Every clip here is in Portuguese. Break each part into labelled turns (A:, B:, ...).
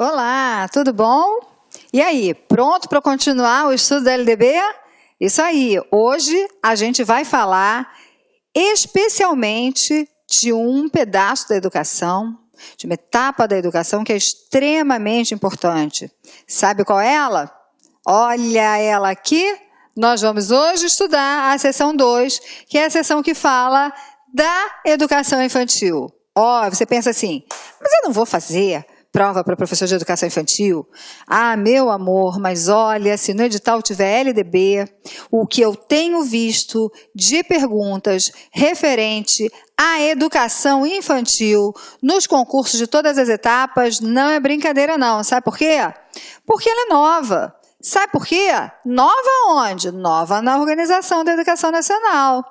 A: Olá, tudo bom? E aí, pronto para continuar o estudo da LDB? Isso aí, hoje a gente vai falar especialmente de um pedaço da educação, de uma etapa da educação que é extremamente importante. Sabe qual é ela? Olha ela aqui. Nós vamos hoje estudar a seção 2, que é a seção que fala da educação infantil. Você pensa assim, mas eu não vou fazer prova para professor de educação infantil? Ah, meu amor, mas olha, se no edital tiver LDB, o que eu tenho visto de perguntas referente à educação infantil nos concursos de todas as etapas não é brincadeira não. Sabe por quê? Porque ela é nova. Sabe por quê? Nova onde? Nova na Organização da Educação Nacional.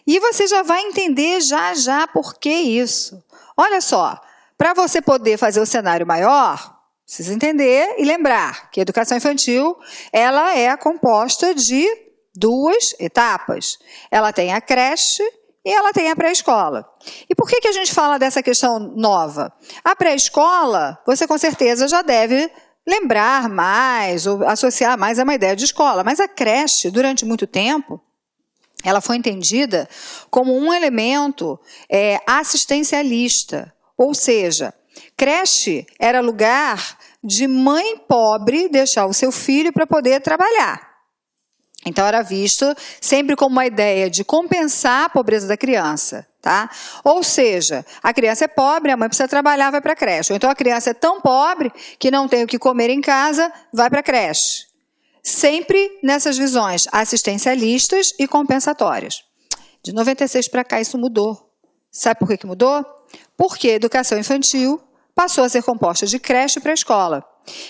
A: E você já vai entender já por que isso. Olha só, para você poder fazer o cenário maior, precisa entender e lembrar que a educação infantil ela é composta de duas etapas. Ela tem a creche e ela tem a pré-escola. E por que a gente fala dessa questão nova? A pré-escola, você com certeza já deve lembrar mais ou associar mais a uma ideia de escola, mas a creche, durante muito tempo, ela foi entendida como um elemento assistencialista, ou seja, creche era lugar de mãe pobre deixar o seu filho para poder trabalhar. Então era visto sempre como uma ideia de compensar a pobreza da criança, tá? Ou seja, a criança é pobre, a mãe precisa trabalhar, vai para a creche. Ou então a criança é tão pobre que não tem o que comer em casa, vai para a creche. Sempre nessas visões assistencialistas e compensatórias. De 96 para cá isso mudou. Sabe por que mudou? Porque a educação infantil passou a ser composta de creche e pré-escola.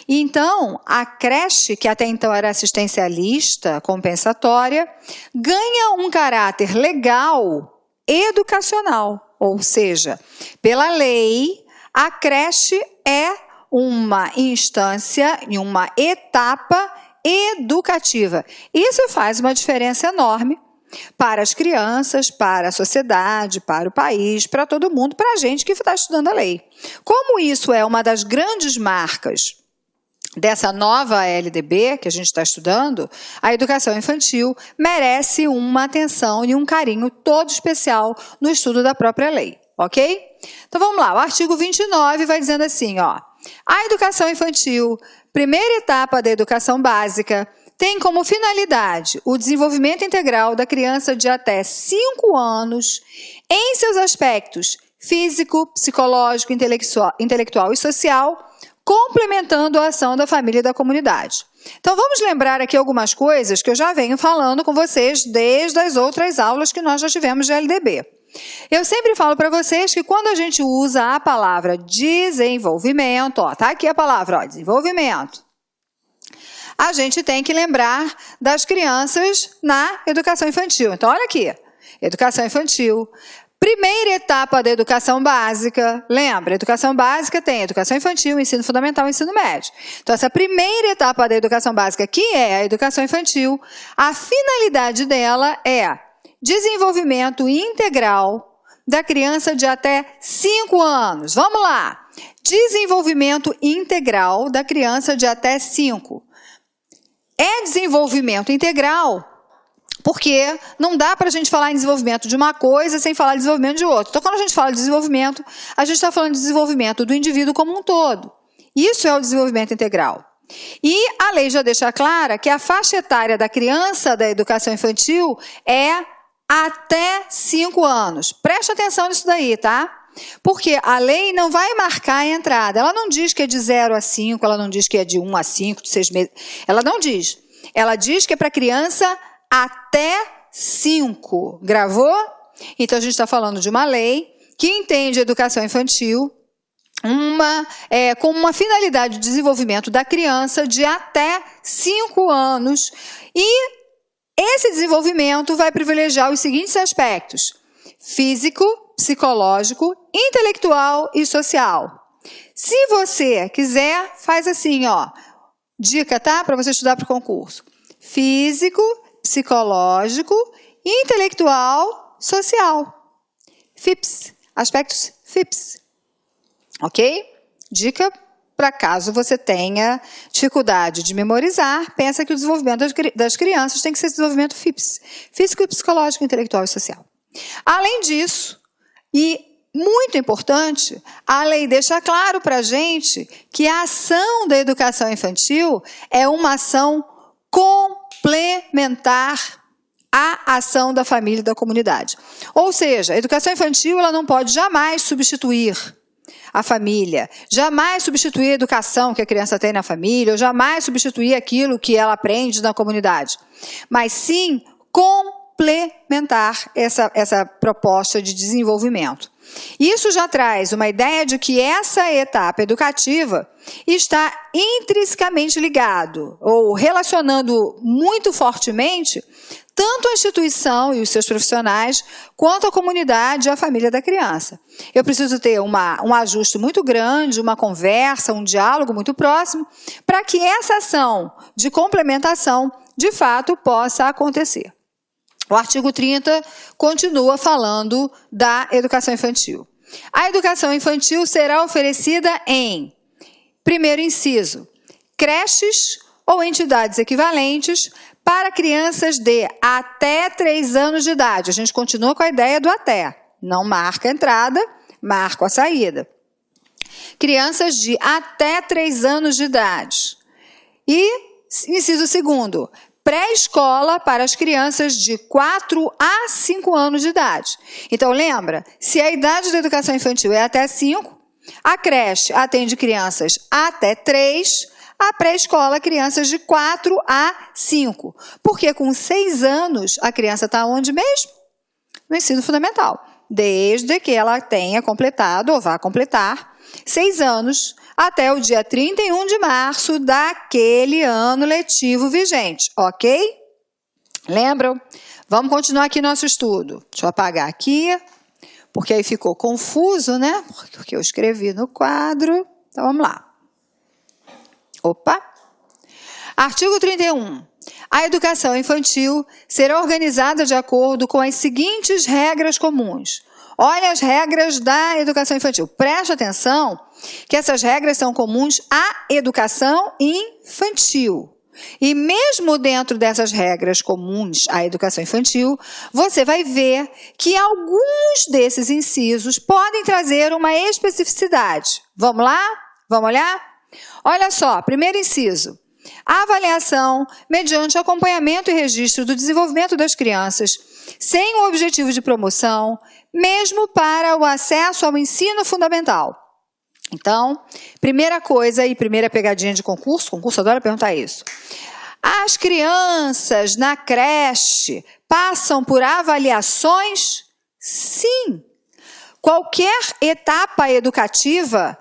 A: E então, a creche, que até então era assistencialista, compensatória, ganha um caráter legal educacional. Ou seja, pela lei, a creche é uma instância e uma etapa educativa. Isso faz uma diferença enorme para as crianças, para a sociedade, para o país, para todo mundo, para a gente que está estudando a lei. Como isso é uma das grandes marcas dessa nova LDB que a gente está estudando, a educação infantil merece uma atenção e um carinho todo especial no estudo da própria lei, ok? Então vamos lá, o artigo 29 vai dizendo assim, a educação infantil, primeira etapa da educação básica, tem como finalidade o desenvolvimento integral da criança de até 5 anos em seus aspectos físico, psicológico, intelectual e social, complementando a ação da família e da comunidade. Então, vamos lembrar aqui algumas coisas que eu já venho falando com vocês desde as outras aulas que nós já tivemos de LDB. Eu sempre falo para vocês que quando a gente usa a palavra desenvolvimento, tá aqui a palavra, desenvolvimento, a gente tem que lembrar das crianças na educação infantil. Então, olha aqui, educação infantil. Primeira etapa da educação básica, lembra, educação básica tem educação infantil, ensino fundamental e ensino médio. Então, essa primeira etapa da educação básica, que é a educação infantil, a finalidade dela é desenvolvimento integral da criança de até 5 anos. Vamos lá! Desenvolvimento integral da criança de até 5. É desenvolvimento integral porque não dá para a gente falar em desenvolvimento de uma coisa sem falar de desenvolvimento de outra. Então, quando a gente fala de desenvolvimento, a gente está falando de desenvolvimento do indivíduo como um todo. Isso é o desenvolvimento integral. E a lei já deixa clara que a faixa etária da criança da educação infantil é até 5 anos. Preste atenção nisso daí, tá? Porque a lei não vai marcar a entrada. Ela não diz que é de 0 a 5, ela não diz que é de 1 a 5, de 6 meses. Ela não diz. Ela diz que é para criança até 5. Gravou? Então, a gente está falando de uma lei que entende a educação infantil como uma finalidade de desenvolvimento da criança de até 5 anos. E esse desenvolvimento vai privilegiar os seguintes aspectos: físico, psicológico, intelectual e social. Se você quiser, faz assim, dica, tá? Para você estudar para o concurso. Físico, psicológico, intelectual, social. FIPS, aspectos FIPS. Ok? Dica para caso você tenha dificuldade de memorizar, pensa que o desenvolvimento das crianças tem que ser desenvolvimento FIPS, físico, psicológico, intelectual e social. Além disso, e muito importante, a lei deixa claro para a gente que a ação da educação infantil é uma ação complementar à ação da família e da comunidade. Ou seja, a educação infantil ela não pode jamais substituir a família, jamais substituir a educação que a criança tem na família, ou jamais substituir aquilo que ela aprende na comunidade, mas sim complementar essa proposta de desenvolvimento. Isso já traz uma ideia de que essa etapa educativa está intrinsecamente ligado, ou relacionando muito fortemente, tanto a instituição e os seus profissionais, quanto a comunidade e a família da criança. Eu preciso ter um ajuste muito grande, uma conversa, um diálogo muito próximo, para que essa ação de complementação, de fato, possa acontecer. O artigo 30 continua falando da educação infantil. A educação infantil será oferecida em, primeiro inciso, creches ou entidades equivalentes para crianças de até 3 anos de idade. A gente continua com a ideia do até. Não marca a entrada, marca a saída. Crianças de até 3 anos de idade. E, inciso segundo, pré-escola para as crianças de 4 a 5 anos de idade. Então, lembra, se a idade da educação infantil é até 5, a creche atende crianças até 3, a pré-escola crianças de 4 a 5. Porque com 6 anos, a criança está onde mesmo? No ensino fundamental. Desde que ela tenha completado, ou vá completar, 6 anos, até o dia 31 de março daquele ano letivo vigente, ok? Lembram? Vamos continuar aqui nosso estudo. Deixa eu apagar aqui, porque aí ficou confuso, né? Porque eu escrevi no quadro. Então, vamos lá. Opa! Artigo 31. A educação infantil será organizada de acordo com as seguintes regras comuns. Olha as regras da educação infantil. Preste atenção que essas regras são comuns à educação infantil. E mesmo dentro dessas regras comuns à educação infantil, você vai ver que alguns desses incisos podem trazer uma especificidade. Vamos lá? Vamos olhar? Olha só, primeiro inciso. A avaliação mediante acompanhamento e registro do desenvolvimento das crianças, sem o objetivo de promoção, mesmo para o acesso ao ensino fundamental. Então, primeira coisa e primeira pegadinha de concurso, o concurso adora perguntar isso. As crianças na creche passam por avaliações? Sim. Qualquer etapa educativa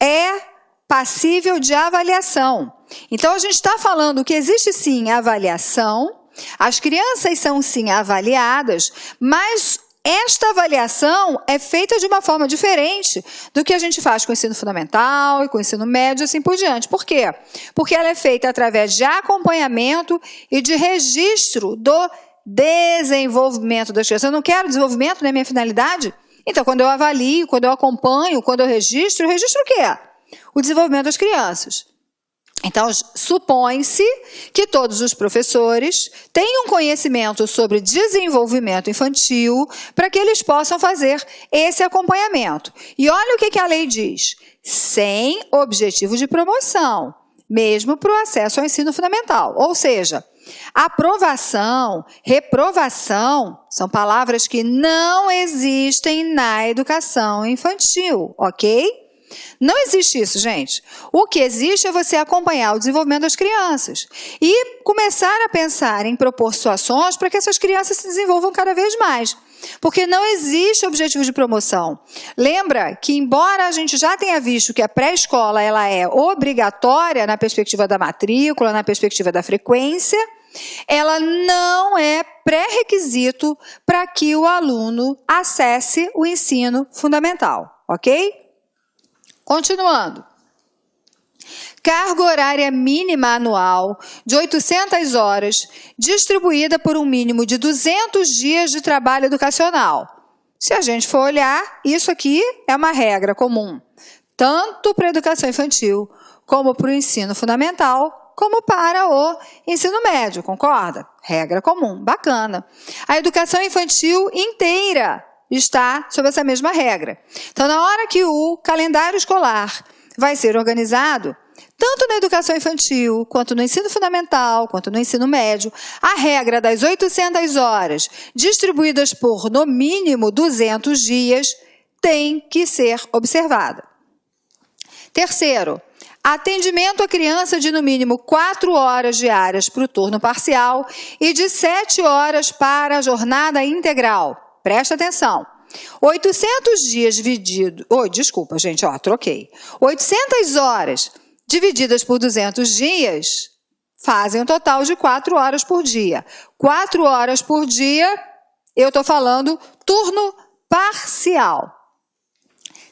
A: é passível de avaliação. Então, a gente está falando que existe sim avaliação, as crianças são sim avaliadas, mas esta avaliação é feita de uma forma diferente do que a gente faz com o ensino fundamental e com o ensino médio e assim por diante. Por quê? Porque ela é feita através de acompanhamento e de registro do desenvolvimento das crianças. Eu não quero desenvolvimento, não é minha finalidade? Então, quando eu avalio, quando eu acompanho, quando eu registro o quê? O desenvolvimento das crianças. Então, supõe-se que todos os professores tenham conhecimento sobre desenvolvimento infantil para que eles possam fazer esse acompanhamento. E olha o que a lei diz: sem objetivo de promoção, mesmo para o acesso ao ensino fundamental. Ou seja, aprovação, reprovação, são palavras que não existem na educação infantil, ok? Não existe isso, gente. O que existe é você acompanhar o desenvolvimento das crianças e começar a pensar em propor situações para que essas crianças se desenvolvam cada vez mais. Porque não existe objetivo de promoção. Lembra que, embora a gente já tenha visto que a pré-escola ela é obrigatória na perspectiva da matrícula, na perspectiva da frequência, ela não é pré-requisito para que o aluno acesse o ensino fundamental, ok? Continuando. Carga horária mínima anual de 800 horas, distribuída por um mínimo de 200 dias de trabalho educacional. Se a gente for olhar, isso aqui é uma regra comum, tanto para a educação infantil, como para o ensino fundamental, como para o ensino médio, concorda? Regra comum, bacana. A educação infantil inteira está sob essa mesma regra. Então, na hora que o calendário escolar vai ser organizado, tanto na educação infantil, quanto no ensino fundamental, quanto no ensino médio, a regra das 800 horas, distribuídas por, no mínimo, 200 dias, tem que ser observada. Terceiro, atendimento à criança de, no mínimo, 4 horas diárias para o turno parcial e de 7 horas para a jornada integral. Presta atenção. 800 dias dividido... desculpa, gente, troquei. 800 horas divididas por 200 dias fazem um total de 4 horas por dia. 4 horas por dia, eu estou falando turno parcial.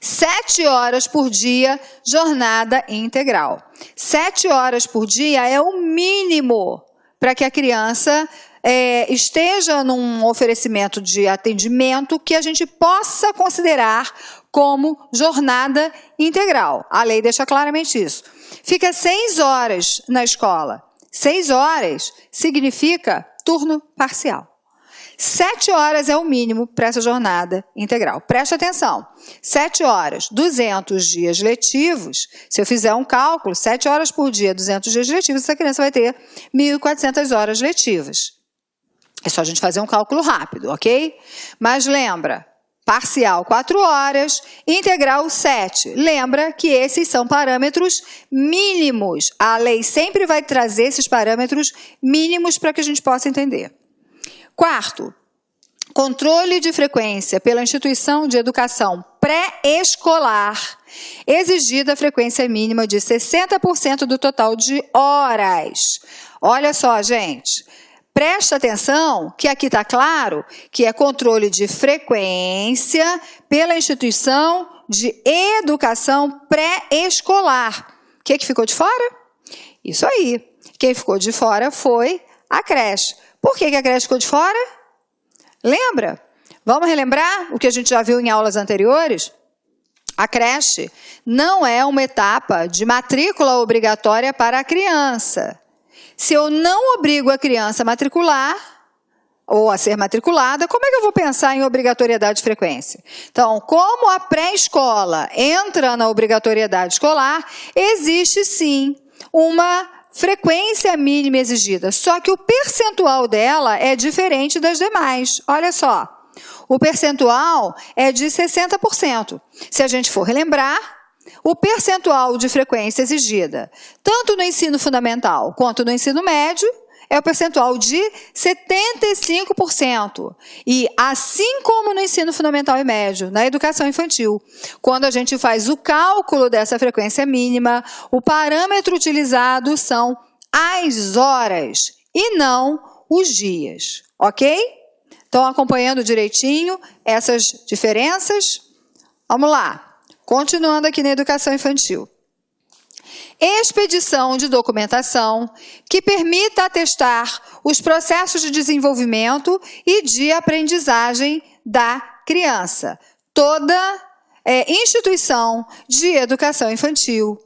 A: 7 horas por dia, jornada integral. 7 horas por dia é o mínimo para que a criança esteja num oferecimento de atendimento que a gente possa considerar como jornada integral. A lei deixa claramente isso. Fica 6 horas na escola. 6 horas significa turno parcial. 7 horas é o mínimo para essa jornada integral. Preste atenção. 7 horas, 200 dias letivos. Se eu fizer um cálculo, 7 horas por dia, 200 dias letivos, essa criança vai ter 1.400 horas letivas. É só a gente fazer um cálculo rápido, ok? Mas lembra, parcial 4 horas, integral 7. Lembra que esses são parâmetros mínimos. A lei sempre vai trazer esses parâmetros mínimos para que a gente possa entender. Quarto, controle de frequência pela instituição de educação pré-escolar, exigida a frequência mínima de 60% do total de horas. Olha só, gente. Presta atenção que aqui está claro que é controle de frequência pela instituição de educação pré-escolar. O que ficou de fora? Isso aí. Quem ficou de fora foi a creche. Por que a creche ficou de fora? Lembra? Vamos relembrar o que a gente já viu em aulas anteriores? A creche não é uma etapa de matrícula obrigatória para a criança. Se eu não obrigo a criança a matricular, ou a ser matriculada, como é que eu vou pensar em obrigatoriedade de frequência? Então, como a pré-escola entra na obrigatoriedade escolar, existe sim uma frequência mínima exigida, só que o percentual dela é diferente das demais. Olha só, o percentual é de 60%. Se a gente for relembrar, o percentual de frequência exigida, tanto no ensino fundamental quanto no ensino médio, é o percentual de 75%. E assim como no ensino fundamental e médio, na educação infantil, quando a gente faz o cálculo dessa frequência mínima, o parâmetro utilizado são as horas e não os dias, ok? Estão acompanhando direitinho essas diferenças? Vamos lá. Continuando aqui na educação infantil. Expedição de documentação que permita atestar os processos de desenvolvimento e de aprendizagem da criança. Toda instituição de educação infantil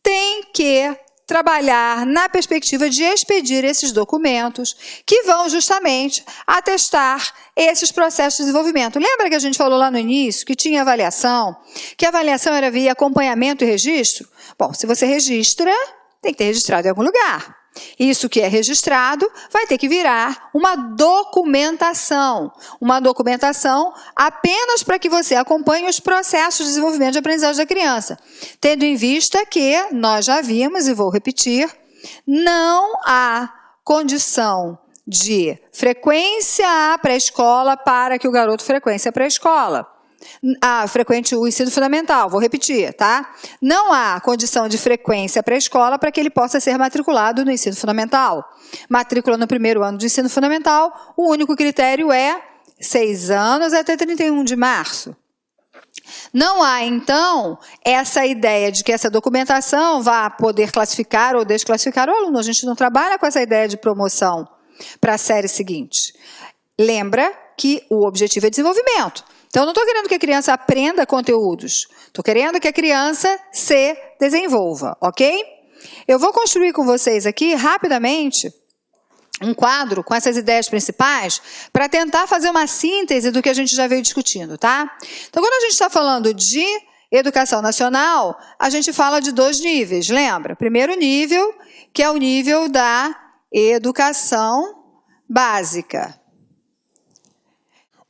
A: tem que trabalhar na perspectiva de expedir esses documentos que vão justamente atestar esses processos de desenvolvimento. Lembra que a gente falou lá no início que tinha avaliação? Que a avaliação era via acompanhamento e registro? Bom, se você registra, tem que ter registrado em algum lugar. Isso que é registrado vai ter que virar uma documentação. Uma documentação apenas para que você acompanhe os processos de desenvolvimento de aprendizagem da criança. Tendo em vista que, nós já vimos, e vou repetir, não há condição de frequência à pré-escola para que o garoto frequência a pré-escola. Frequente o ensino fundamental, vou repetir, tá? Não há condição de frequência pré-escola para que ele possa ser matriculado no ensino fundamental. Matrícula no primeiro ano do ensino fundamental, o único critério é 6 anos até 31 de março. Não há, então, essa ideia de que essa documentação vá poder classificar ou desclassificar o aluno. A gente não trabalha com essa ideia de promoção para a série seguinte. Lembra que o objetivo é desenvolvimento. Então, eu não estou querendo que a criança aprenda conteúdos. Estou querendo que a criança se desenvolva, ok? Eu vou construir com vocês aqui, rapidamente, um quadro com essas ideias principais para tentar fazer uma síntese do que a gente já veio discutindo, tá? Então, quando a gente está falando de educação nacional, a gente fala de 2 níveis, lembra? Primeiro nível, que é o nível da educação básica.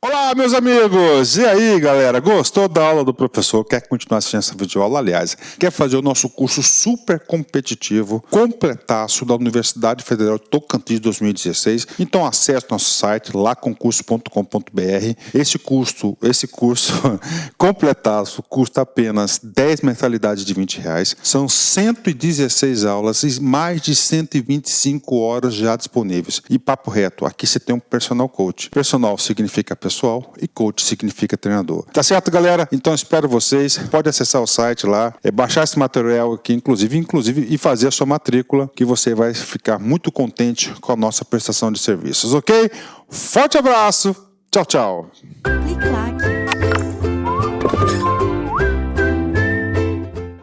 B: Olá, meus amigos! E aí, galera? Gostou da aula do professor? Quer continuar assistindo essa videoaula? Aliás, quer fazer o nosso curso super competitivo, completaço da Universidade Federal de Tocantins 2016? Então acesse nosso site, laconcurso.com.br. Esse curso completaço custa apenas 10 mensalidades de R$20. São 116 aulas e mais de 125 horas já disponíveis. E papo reto, aqui você tem um personal coach. Personal significa pessoal e coach significa treinador. Tá certo, galera? Então espero vocês. Pode acessar o site lá, baixar esse material aqui, inclusive, e fazer a sua matrícula, que você vai ficar muito contente com a nossa prestação de serviços, ok? Forte abraço. Tchau, tchau.
C: Clique lá.